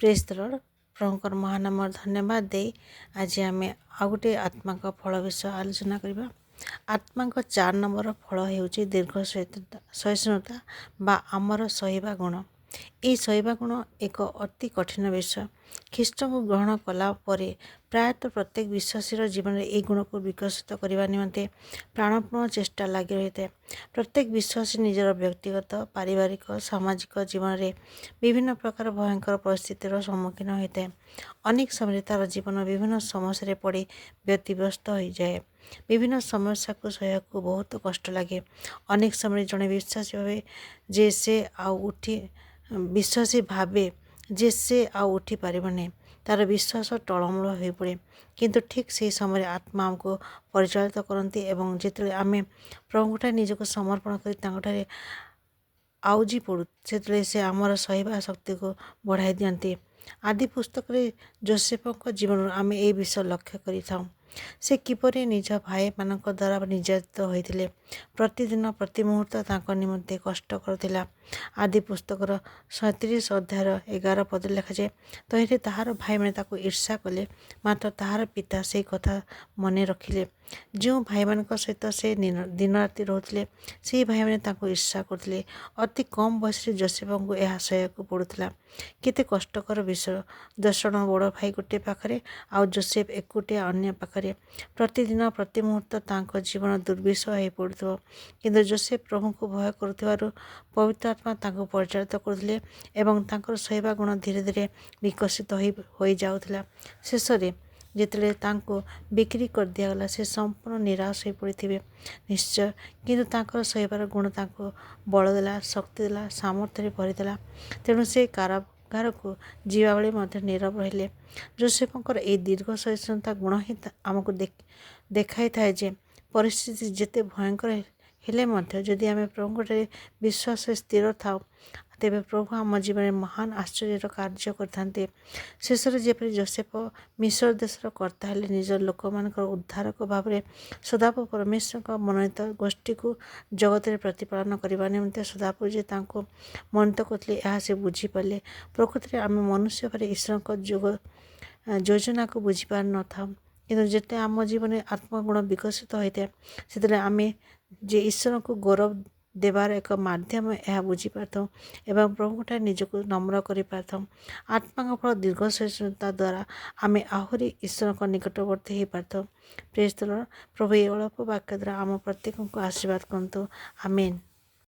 Praise the lord. प्रभुଙ୍କର महानाम धन्यवाद दे आज आम आ गोटे आत्मा फल विषय आलोचना करवा। आत्मा 4 नंबर फल होउची दीर्घ सहिष्णुता बा आमर सहिबा गुण। ये सहिबा गुण एक अति कठिन विषय। ख्रीष्ट को ग्रहण कला परे प्रायतः प्रत्येक विश्वासी जीवन में गुण को विकसित करने निमंते प्राणपूर्ण चेष्टा लगी रही है। प्रत्येक विश्वासी निजर व्यक्तिगत पारिवारिक सामाजिक जीवन में विभिन्न प्रकार भयंकर परिस्थितिर सम्मुखीन होता है। अनेक समय तार जीवन विभिन्न समस्या पड़ व्यतिव्यस्त हो जाए। विभिन्न समस्या को सहया को बहुत कष्ट लगे। अनेक समय जड़े विश्वासी भावे जे से आउ उठी पारबनी, तार विश्वास टलमूल हो पड़े। किंतु ठीक से समय आत्मा आमको परिचालित करती एवं जिते आम प्रभुठार निजक समर्पण कर आउजी पड़ू से आमर सहिबा शक्ति को बढ़ाई दियंती। आदि पुस्तक रे जोसेफ जीवन आम ए विषय लक्ष्य करिथाउ। से किपरि निज भाई मान द्वारा निर्यातित होते प्रतिदिन प्रति मुहूर्त तांको निमंते कष्ट करथिला। आदि पुस्तक 37 अध्याय 11 पद लिखा जाए, तहिरे ताहार भाई मैंने ताको ईर्षा कले, मात्र ताहार पिता से कथा मने रखिले। जो भाई मान सहित से दिन राति रोते से भाई मैंने ताको ईर्षा करते। अति कम बयस जोसेफ को यह सहयोग पड़ूला। केते कष्टकर विषय। 10 जन बड़ भाई गोटे पाखरे आउ जोसेफ एकुटे अन्य पाखरे। प्रतिदिन प्रति मुहूर्त तांको जीवन दुर्विषह हो पड़ुथो। किंतु जोसेफ प्रभु को भय करुथिबारु पवित्र आत्मा तांको परिचालित करथिले एवं तांकर सहिबा गुण धीरे धीरे विकसित हो जाउथिला। शेष रे जिते तांको बिक्री कर दिगला से संपूर्ण निराश हो पड़े निश्चय। किंतु तांकर सहिबार गुण तांको बल देला, शक्ति देला, सामर्थ्य भरीदेला। तेणु से कारागार को जीवा बेले नीरव रहिले। जोसेफर ये दीर्घ सहिष्णुता गुण ही आमको देखाई थाए जे परिस्थिति जिते भयंकर हेले जदि आम प्रभु विश्वास स्थिर था तेबे प्रभु आम जीवन में महान आश्चर्य कार्य करते। शेष में जेपरी जोसेफ मिस्र देशर कर्ता हेले निज लोक मान उद्धारक भाव में सदाप परमेश्वर का मनोनीत गोष्ठी को जगत में प्रतिपालन करने निमंते सदाप जे तांको मनोनीत करते यह से बुझीपारे। प्रकृति में आम मनुष्य भाई ईश्वर योजना को बुझीपार न था। किंतु जिते आम जीवन में आत्मगुण विकसित होता है से आम जे ईश्वर को गौरव देवार एक माध्यम यह बुझीपार एवं प्रभुठार निजक नम्र कर आत्मा फल दीर्घ सहिष्णुता द्वारा आम आहरी ईश्वर निकटवर्ती हो पार। Praise the lord. प्रभु ये अल्प वाक्य द्वारा आम प्रत्येक को आशीर्वाद करतु। आमेन।